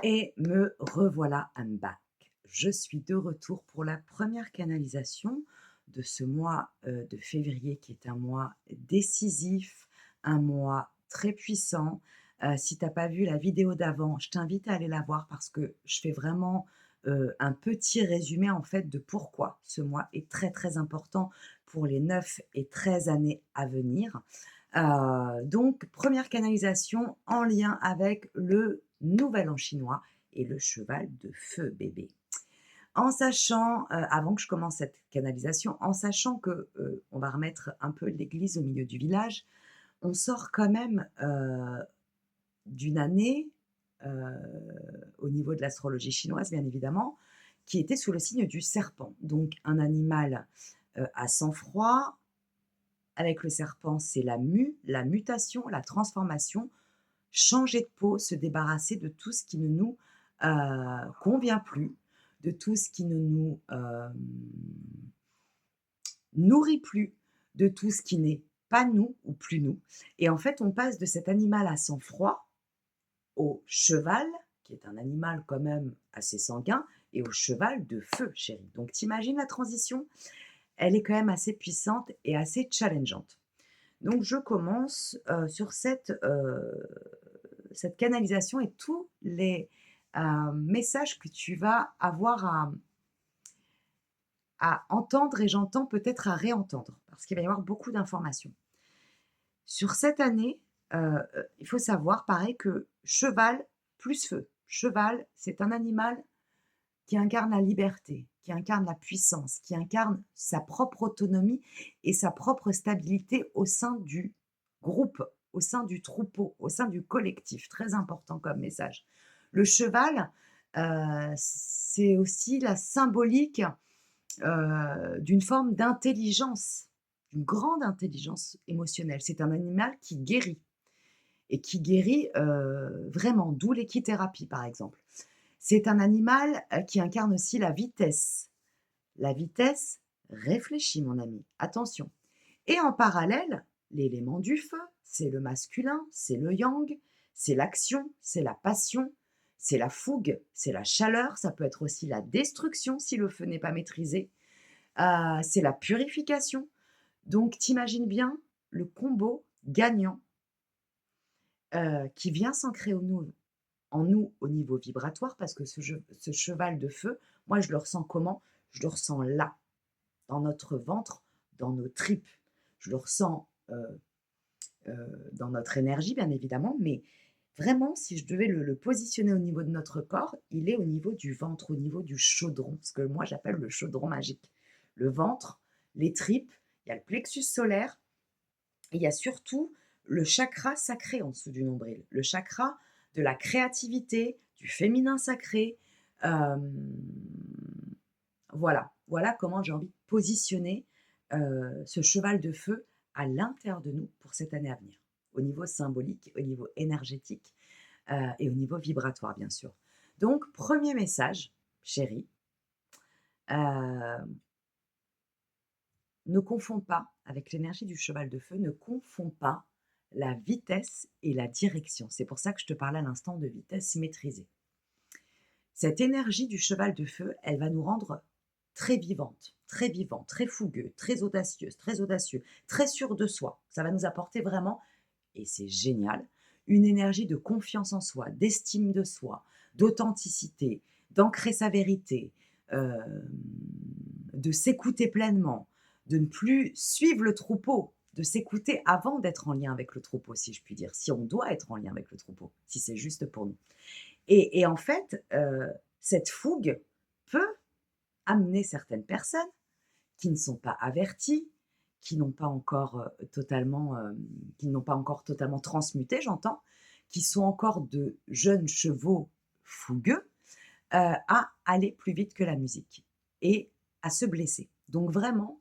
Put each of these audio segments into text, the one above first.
Et me revoilà, I'm back. Je suis de retour pour la première canalisation de ce mois de février qui est un mois décisif, un mois très puissant. Si tu n'as pas vu la vidéo d'avant, je t'invite à aller la voir parce que je fais vraiment un petit résumé en fait de pourquoi ce mois est très très important pour les 9 et 13 années à venir. Donc, première canalisation en lien avec le nouvel an chinois et le cheval de feu bébé. En sachant, avant que je commence cette canalisation, en sachant que, on va remettre un peu l'église au milieu du village, on sort quand même, d'une année, heu, au niveau de l'astrologie chinoise bien évidemment, qui était sous le signe du serpent. Donc un animal, à sang-froid. Avec le serpent, c'est la mutation, la transformation, changer de peau, se débarrasser de tout ce qui ne nous, convient plus, de tout ce qui ne nous, nourrit plus, de tout ce qui n'est pas nous ou plus nous. Et en fait, on passe de cet animal à sang froid au cheval, qui est un animal quand même assez sanguin, et au cheval de feu, chérie. Donc tu la transition? Elle est quand même assez puissante et assez challengeante. Donc je commence, sur cette canalisation et tous les, messages que tu vas avoir à entendre et j'entends peut-être à réentendre, parce qu'il va y avoir beaucoup d'informations. Sur cette année, il faut savoir pareil que cheval plus feu. Cheval, c'est un animal qui incarne la liberté, qui incarne la puissance, qui incarne sa propre autonomie et sa propre stabilité au sein du groupe, au sein du troupeau, au sein du collectif. Très important comme message. Le cheval, c'est aussi la symbolique d'une forme d'intelligence, d'une grande intelligence émotionnelle. C'est un animal qui guérit et qui guérit vraiment, d'où l'équithérapie par exemple. C'est un animal, qui incarne aussi la vitesse. La vitesse réfléchis mon ami, attention. Et en parallèle, l'élément du feu, c'est le masculin, c'est le yang, c'est l'action, c'est la passion, c'est la fougue, c'est la chaleur, ça peut être aussi la destruction si le feu n'est pas maîtrisé, c'est la purification. Donc tu bien le combo gagnant, qui vient s'ancrer en nous au niveau vibratoire parce que ce cheval de feu, moi je le ressens comment? Je le ressens là, dans notre ventre, dans nos tripes. Je le ressens, dans notre énergie bien évidemment, mais vraiment si je devais le positionner au niveau de notre corps, il est au niveau du ventre, au niveau du chaudron, ce que moi j'appelle le chaudron magique. Le ventre, les tripes, il y a le plexus solaire et il y a surtout le chakra sacré en dessous du nombril. Le chakra de la créativité, du féminin sacré. Hem, voilà comment j'ai envie de positionner, ce cheval de feu à l'intérieur de nous pour cette année à venir. Au niveau symbolique, au niveau énergétique, et au niveau vibratoire, bien sûr. Donc premier message, chérie, heu, ne confonds pas avec l'énergie du cheval de feu, ne confonds pas la vitesse et la direction. C'est pour ça que je te parlais à l'instant de vitesse maîtrisée. Cette énergie du cheval de feu, elle va nous rendre très vivantes, très vivants, très fougueux, très audacieuses, très audacieux, très sûrs de soi. Ça va nous apporter vraiment, et c'est génial, une énergie de confiance en soi, d'estime de soi, d'authenticité, d'ancrer sa vérité, de s'écouter pleinement, de ne plus suivre le troupeau, de s'écouter avant d'être en lien avec le troupeau, si je puis dire, si on doit être en lien avec le troupeau, si c'est juste pour nous. Et en fait, cette fougue peut amener certaines personnes qui ne sont pas averties, qui n'ont pas encore, qui n'ont pas encore totalement transmuté, j'entends, qui sont encore de jeunes chevaux fougueux, à aller plus vite que la musique et à se blesser. Donc vraiment,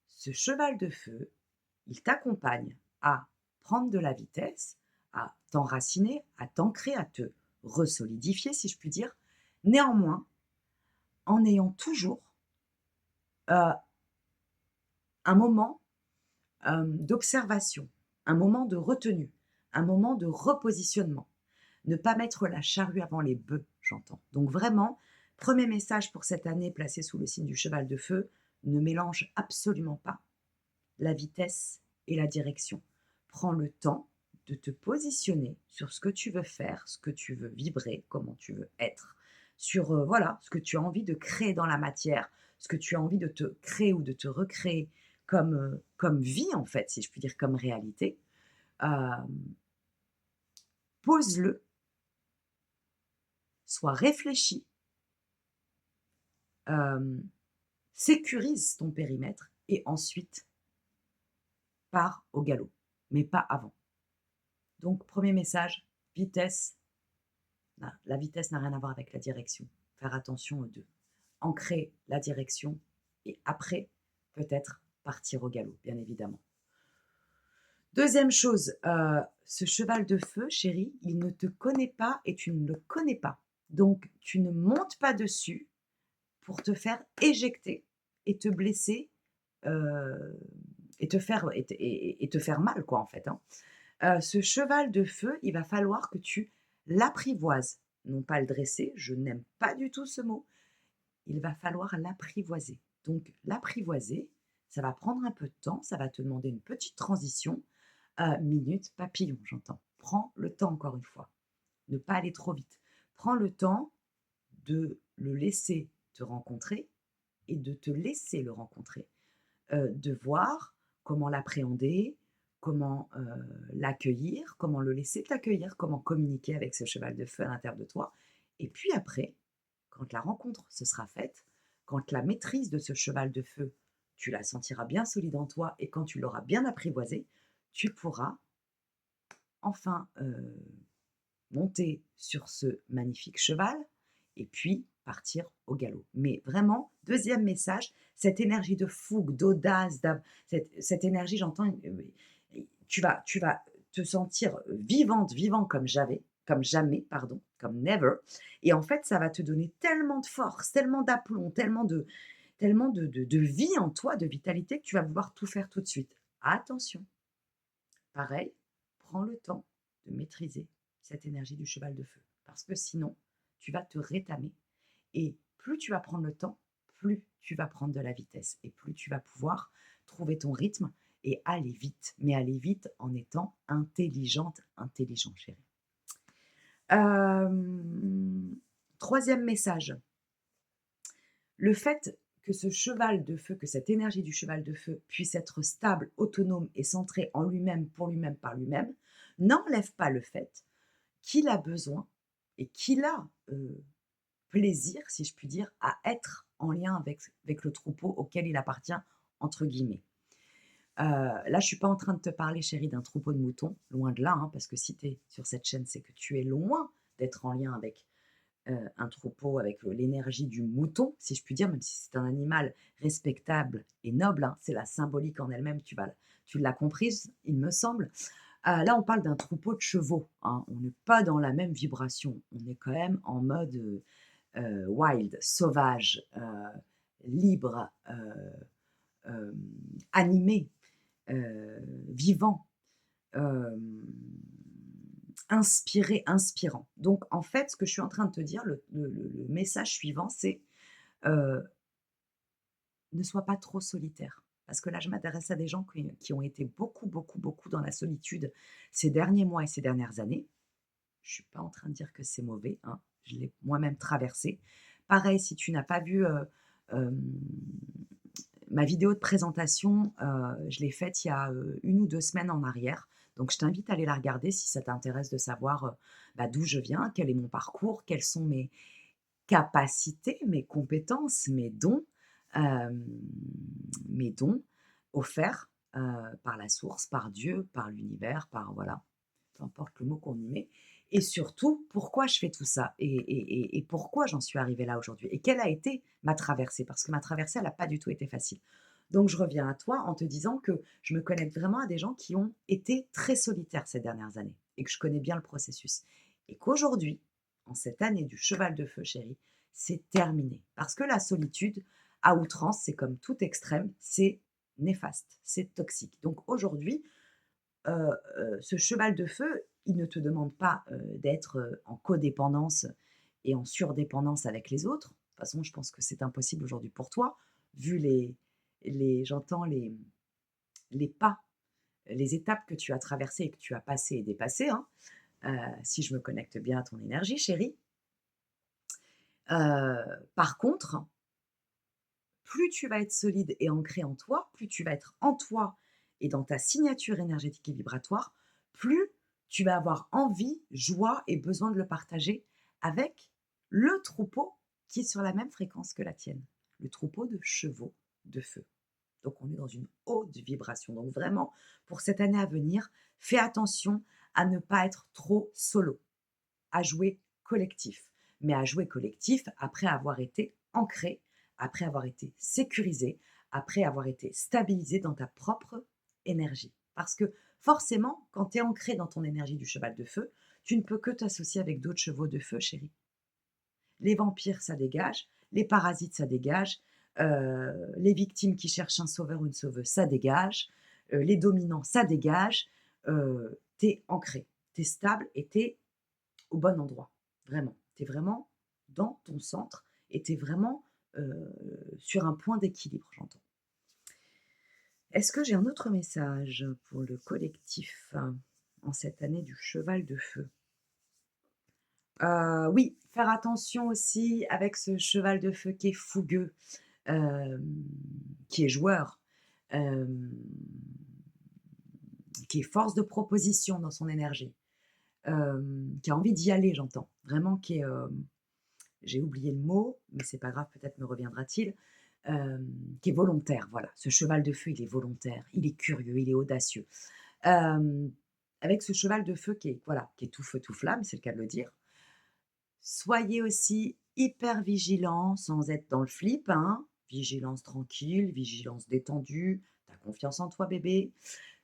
ce cheval de feu, il t'accompagne à prendre de la vitesse, à t'enraciner, à t'ancrer, à te resolidifier, si je puis dire. Néanmoins, en ayant toujours, heu, un moment, d'observation, un moment de retenue, un moment de repositionnement. Ne pas mettre la charrue avant les bœufs, j'entends. Donc vraiment, premier message pour cette année placée sous le signe du cheval de feu, ne mélange absolument pas la vitesse et la direction. Prends le temps de te positionner sur ce que tu veux faire, ce que tu veux vibrer, comment tu veux être, sur voilà, ce que tu as envie de créer dans la matière, ce que tu as envie de te créer ou de te recréer comme vie, en fait, si je puis dire, comme réalité. Euh, Pose-le, sois réfléchi, euh, sécurise ton périmètre et ensuite pars au galop, mais pas avant. Donc, premier message, vitesse. La vitesse n'a rien à voir avec la direction. Faire attention aux deux. Ancrer la direction et après, peut-être partir au galop, bien évidemment. Deuxième chose, ce cheval de feu, chérie, il ne te connaît pas et tu ne le connais pas. Donc, tu ne montes pas dessus pour te faire éjecter et te blesser et te faire mal, quoi, en fait. Hein. Ce cheval de feu, il va falloir que tu l'apprivoises. Non pas le dresser, je n'aime pas du tout ce mot. Il va falloir l'apprivoiser. Donc l'apprivoiser, ça va prendre un peu de temps, ça va te demander une petite transition. Minute papillon, j'entends. Prends le temps encore une fois. Ne pas aller trop vite. Prends le temps de le laisser te rencontrer et de te laisser le rencontrer. De voir comment l'appréhender, comment l'accueillir, comment le laisser t'accueillir, comment communiquer avec ce cheval de feu à l'intérieur de toi. Et puis après, quand la rencontre se sera faite, quand la maîtrise de ce cheval de feu, tu la sentiras bien solide en toi et quand tu l'auras bien apprivoisé, tu pourras enfin monter sur ce magnifique cheval et puis partir au galop. Mais vraiment, deuxième message, cette énergie de fougue, d'audace, cette énergie, j'entends, tu vas te sentir vivante, vivant comme jamais, pardon, comme never. Et en fait, ça va te donner tellement de force, tellement d'aplomb, tellement de vie en toi, de vitalité, que tu vas vouloir tout faire tout de suite. Attention, pareil, prends le temps de maîtriser cette énergie du cheval de feu. Parce que sinon, tu vas te rétamer. Et plus tu vas prendre le temps, plus tu vas prendre de la vitesse. Et plus tu vas pouvoir trouver ton rythme et aller vite. Mais aller vite en étant intelligente, intelligent, chérie. Troisième message. Le fait que ce cheval de feu, que cette énergie du cheval de feu puisse être stable, autonome et centré en lui-même, pour lui-même, par lui-même, n'enlève pas le fait qu'il a besoin et qu'il a plaisir, si je puis dire, à être en lien avec le troupeau auquel il appartient, entre guillemets. Là, je ne suis pas en train de te parler, chérie, d'un troupeau de moutons, loin de là, hein, parce que si tu es sur cette chaîne, c'est que tu es loin d'être en lien avec un troupeau, avec l'énergie du mouton, si je puis dire, même si c'est un animal respectable et noble, hein, c'est la symbolique en elle-même, tu l'as comprise, il me semble. Là, on parle d'un troupeau de chevaux, hein, on n'est pas dans la même vibration, on est quand même en mode wild, sauvage, libre, animé, vivant, inspiré, inspirant. Donc, en fait, ce que je suis en train de te dire, le message suivant, c'est euh, ne sois pas trop solitaire. Parce que là, je m'intéresse à des gens qui ont été beaucoup, beaucoup, beaucoup dans la solitude ces derniers mois et ces dernières années. Je ne suis pas en train de dire que c'est mauvais, hein. Je l'ai moi-même traversé. Pareil, si tu n'as pas vu euh, ma vidéo de présentation, je l'ai faite il y a 1 ou 2 semaines en arrière. Donc, je t'invite à aller la regarder si ça t'intéresse de savoir d'où je viens, quel est mon parcours, quelles sont mes capacités, mes compétences, euh, mes dons offerts par la source, par Dieu, par l'univers, par voilà, peu importe le mot qu'on y met. Et surtout, pourquoi je fais tout ça et pourquoi j'en suis arrivée là aujourd'hui et quelle a été ma traversée, parce que ma traversée, elle n'a pas du tout été facile. Donc, je reviens à toi en te disant que je me connecte vraiment à des gens qui ont été très solitaires ces dernières années et que je connais bien le processus. Et qu'aujourd'hui, en cette année du cheval de feu, chérie, c'est terminé. Parce que la solitude, à outrance, c'est comme tout extrême, c'est néfaste, c'est toxique. Donc aujourd'hui, ce cheval de feu, Il ne te demande pas, d'être, en codépendance et en surdépendance avec les autres. De toute façon, je pense que c'est impossible aujourd'hui pour toi, vu j'entends les pas, les étapes que tu as traversées et que tu as passées et dépassées, hein. Si je me connecte bien à ton énergie chérie. Par contre, plus tu vas être solide et ancré en toi, plus tu vas être en toi et dans ta signature énergétique et vibratoire, plus tu vas avoir envie, joie et besoin de le partager avec le troupeau qui est sur la même fréquence que la tienne, le troupeau de chevaux de feu. Donc on est dans une haute vibration. Donc vraiment, pour cette année à venir, fais attention à ne pas être trop solo, à jouer collectif. Mais à jouer collectif après avoir été ancré, après avoir été sécurisé, après avoir été stabilisé dans ta propre énergie. Parce que forcément, quand tu es ancré dans ton énergie du cheval de feu, tu ne peux que t'associer avec d'autres chevaux de feu, chérie. Les vampires, ça dégage. Les parasites, ça dégage. Les victimes qui cherchent un sauveur ou une sauveuse, ça dégage. Les dominants, ça dégage. Tu es ancré, tu es stable et tu es au bon endroit, vraiment. Tu es vraiment dans ton centre et tu es vraiment sur un point d'équilibre, j'entends. Est-ce que j'ai un autre message pour le collectif en cette année du cheval de feu? Oui, faire attention aussi avec ce cheval de feu qui est fougueux, hem, qui est joueur, hem, qui est force de proposition dans son énergie, qui a envie d'y aller, j'entends. Vraiment qui est, j'ai oublié le mot, mais c'est pas grave, peut-être me reviendra-t-il, qui est volontaire, voilà. Ce cheval de feu, il est volontaire, il est curieux, il est audacieux. Hem, Avec ce cheval de feu qui est, voilà, qui est tout feu, tout flamme, c'est le cas de le dire. Soyez aussi hyper vigilants sans être dans le flip, hein. Vigilance tranquille, vigilance détendue, tu as confiance en toi bébé.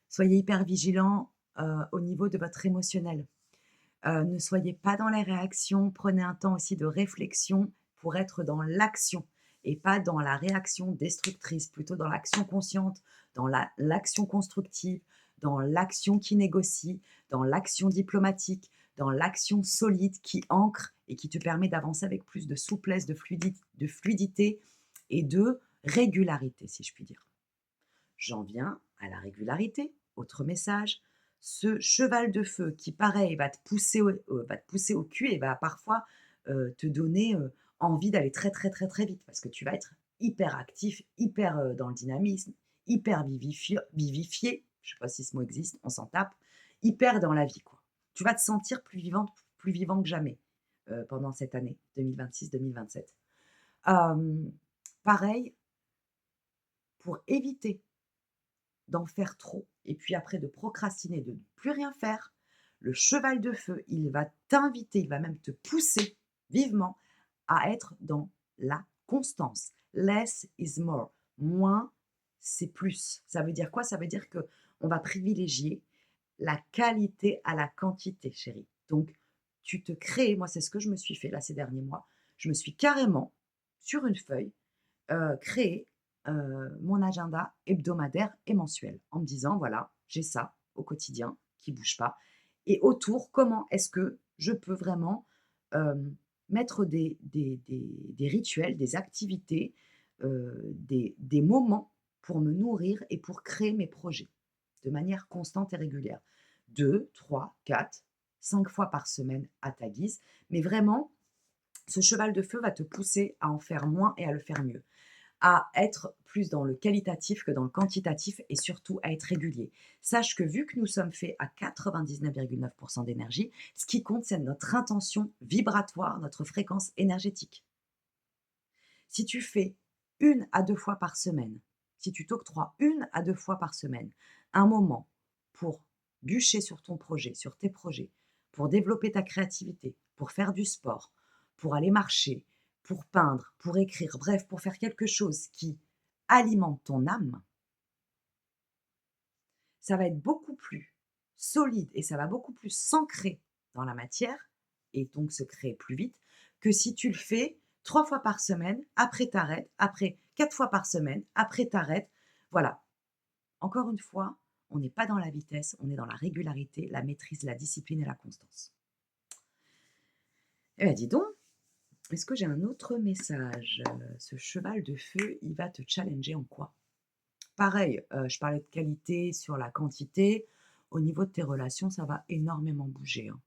Soyez hyper vigilants, au niveau de votre émotionnel. Ne soyez pas dans les réactions, prenez un temps aussi de réflexion pour être dans l'action et pas dans la réaction destructrice, plutôt dans l'action consciente, dans l'action constructive, dans l'action qui négocie, dans l'action diplomatique, dans l'action solide qui ancre et qui te permet d'avancer avec plus de souplesse, de fluidité et de régularité, si je puis dire. J'en viens à la régularité. Autre message, ce cheval de feu qui, pareil, va te pousser au cul et va parfois te donner envie d'aller très, très, très, très vite parce que tu vas être hyper actif, hyper dans le dynamisme, hyper vivifié. Je ne sais pas si ce mot existe, on s'en tape. Hyper dans la vie, quoi. Tu vas te sentir plus vivant que jamais pendant cette année 2026-2027. Pareil, pour éviter d'en faire trop et puis après de procrastiner, de ne plus rien faire, le cheval de feu, il va t'inviter, il va même te pousser vivement à être dans la constance. Less is more. Moins, c'est plus. Ça veut dire quoi? Ça veut dire que on va privilégier la qualité à la quantité, chérie. Donc, tu te crées, moi c'est ce que je me suis fait là ces derniers mois, je me suis carrément, sur une feuille, créé mon agenda hebdomadaire et mensuel en me disant: «Voilà, j'ai ça au quotidien qui ne bouge pas et autour, comment est-ce que je peux vraiment, mettre des rituels, des activités, des moments pour me nourrir et pour créer mes projets de manière constante et régulière». 2, 3, 4, 5 fois par semaine à ta guise, mais vraiment, ce cheval de feu va te pousser à en faire moins et à le faire mieux, à être plus dans le qualitatif que dans le quantitatif et surtout à être régulier. Sache que vu que nous sommes faits à 99,9% d'énergie, ce qui compte, c'est notre intention vibratoire, notre fréquence énergétique. Si tu fais 1 à 2 fois par semaine, si tu t'octroies 1 à 2 fois par semaine un moment pour bûcher sur ton projet, sur tes projets, pour développer ta créativité, pour faire du sport, pour aller marcher, pour peindre, pour écrire, bref, pour faire quelque chose qui alimente ton âme, ça va être beaucoup plus solide et ça va beaucoup plus s'ancrer dans la matière et donc se créer plus vite que si tu le fais 3 fois par semaine, après t'arrêtes, après 4 fois par semaine, après t'arrêtes. Voilà. Encore une fois, On n'est pas dans la vitesse, on est dans la régularité, la maîtrise, la discipline et la constance. Eh bien, dis donc, est-ce que j'ai un autre message? Ce cheval de feu, il va te challenger en quoi? Pareil, je parlais de qualité sur la quantité. Au niveau de tes relations, ça va énormément bouger, hein.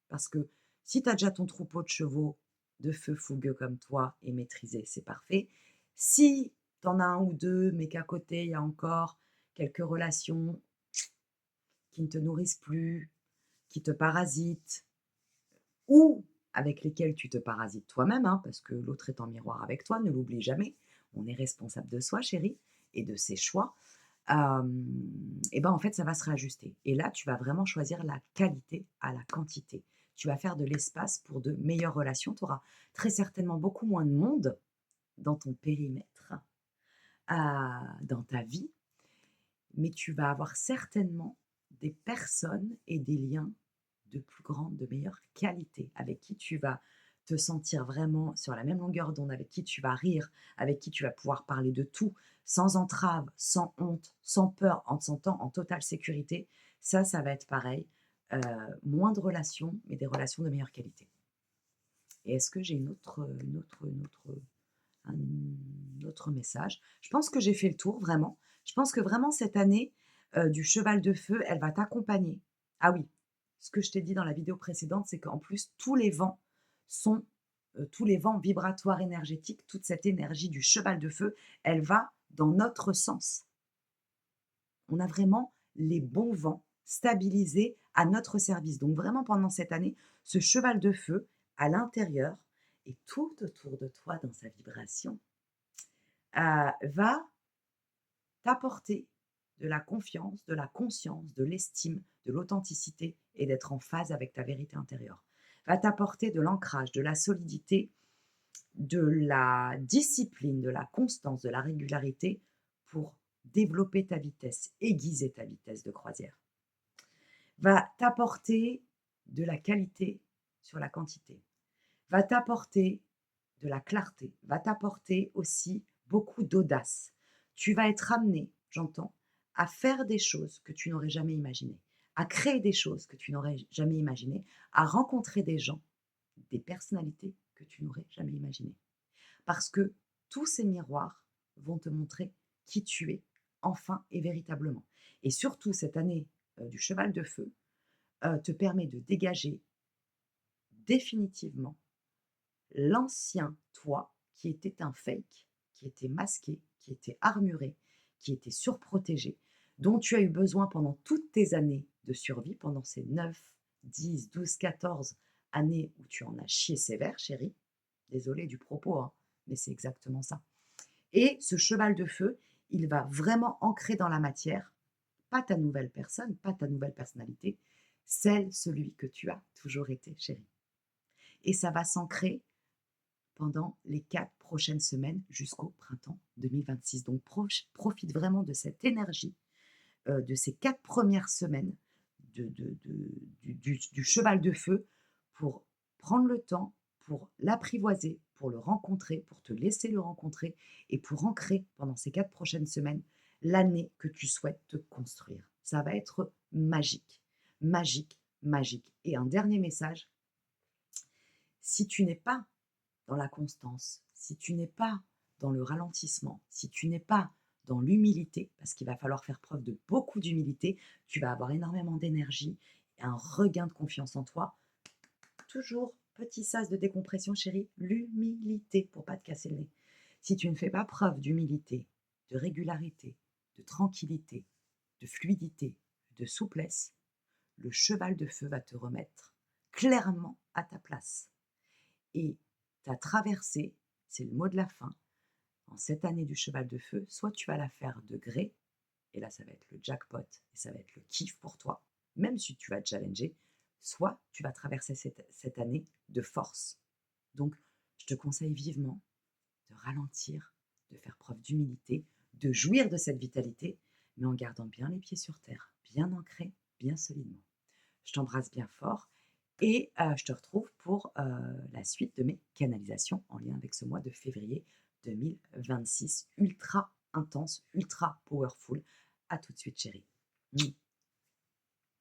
Parce que si tu as déjà ton troupeau de chevaux de feu fougueux comme toi et maîtrisés, c'est parfait. Si tu en as un ou 2, mais qu'à côté, il y a encore quelques relations qui ne te nourrissent plus, qui te parasitent ou avec lesquelles tu te parasites toi-même, hein, parce que l'autre est en miroir avec toi, ne l'oublie jamais. On est responsable de soi, chérie, et de ses choix. Et ben, en fait, ça va se réajuster. Et là, tu vas vraiment choisir la qualité à la quantité. Tu vas faire de l'espace pour de meilleures relations. Tu auras très certainement beaucoup moins de monde dans ton périmètre, dans ta vie, mais tu vas avoir certainement des personnes et des liens de plus grande, de meilleure qualité, avec qui tu vas te sentir vraiment sur la même longueur d'onde, avec qui tu vas rire, avec qui tu vas pouvoir parler de tout, sans entrave, sans honte, sans peur, en te sentant en totale sécurité. Ça va être pareil. Moins de relations, mais des relations de meilleure qualité. Et est-ce que j'ai un autre message? Je pense que j'ai fait le tour, vraiment. Je pense que vraiment cette année du cheval de feu, elle va t'accompagner. Ah oui, ce que je t'ai dit dans la vidéo précédente, c'est qu'en plus, tous les vents vibratoires énergétiques, toute cette énergie du cheval de feu, elle va dans notre sens. On a vraiment les bons vents stabilisés à notre service. Donc vraiment pendant cette année, ce cheval de feu à l'intérieur et tout autour de toi dans sa vibration va t'apporter de la confiance, de la conscience, de l'estime, de l'authenticité et d'être en phase avec ta vérité intérieure. Va t'apporter de l'ancrage, de la solidité, de la discipline, de la constance, de la régularité pour développer ta vitesse, aiguiser ta vitesse de croisière. Va t'apporter de la qualité sur la quantité. Va t'apporter de la clarté, va t'apporter aussi beaucoup d'audace. Tu vas être amené, j'entends, à faire des choses que tu n'aurais jamais imaginées, à créer des choses que tu n'aurais jamais imaginées, à rencontrer des gens, des personnalités que tu n'aurais jamais imaginées. Parce que tous ces miroirs vont te montrer qui tu es, enfin et véritablement. Et surtout, cette année du cheval de feu te permet de dégager définitivement l'ancien toi qui était un fake, qui était masqué, qui était armuré, qui était surprotégé, dont tu as eu besoin pendant toutes tes années de survie, pendant ces 9, 10, 12, 14 années où tu en as chié sévère, chérie. Désolée du propos, hein, mais c'est exactement ça. Et ce cheval de feu, il va vraiment ancrer dans la matière, pas ta nouvelle personne, pas ta nouvelle personnalité, celui que tu as toujours été, chérie. Et ça va s'ancrer pendant les 4 prochaines semaines jusqu'au printemps 2026. Donc profite vraiment de cette énergie, de ces 4 premières semaines du cheval de feu pour prendre le temps, pour l'apprivoiser, pour le rencontrer, pour te laisser le rencontrer et pour ancrer pendant ces 4 prochaines semaines l'année que tu souhaites te construire. Ça va être magique, magique, magique. Et un dernier message, si tu n'es pas dans la constance, si tu n'es pas dans le ralentissement, si tu n'es pas dans l'humilité, parce qu'il va falloir faire preuve de beaucoup d'humilité, tu vas avoir énormément d'énergie et un regain de confiance en toi. Toujours petit sas de décompression, chérie, l'humilité pour pas te casser le nez. Si tu ne fais pas preuve d'humilité, de régularité, de tranquillité, de fluidité, de souplesse, le cheval de feu va te remettre clairement à ta place. Et ta traversée, c'est le mot de la fin, en cette année du cheval de feu, soit tu vas la faire de gré, et là ça va être le jackpot, et ça va être le kiff pour toi, même si tu vas te challenger, soit tu vas traverser cette année de force. Donc, je te conseille vivement de ralentir, de faire preuve d'humilité, de jouir de cette vitalité, mais en gardant bien les pieds sur terre, bien ancrés, bien solidement. Je t'embrasse bien fort et je te retrouve pour la suite de mes canalisations en lien avec ce mois de février 2026. Ultra intense, ultra powerful. À tout de suite, chérie. Mmh.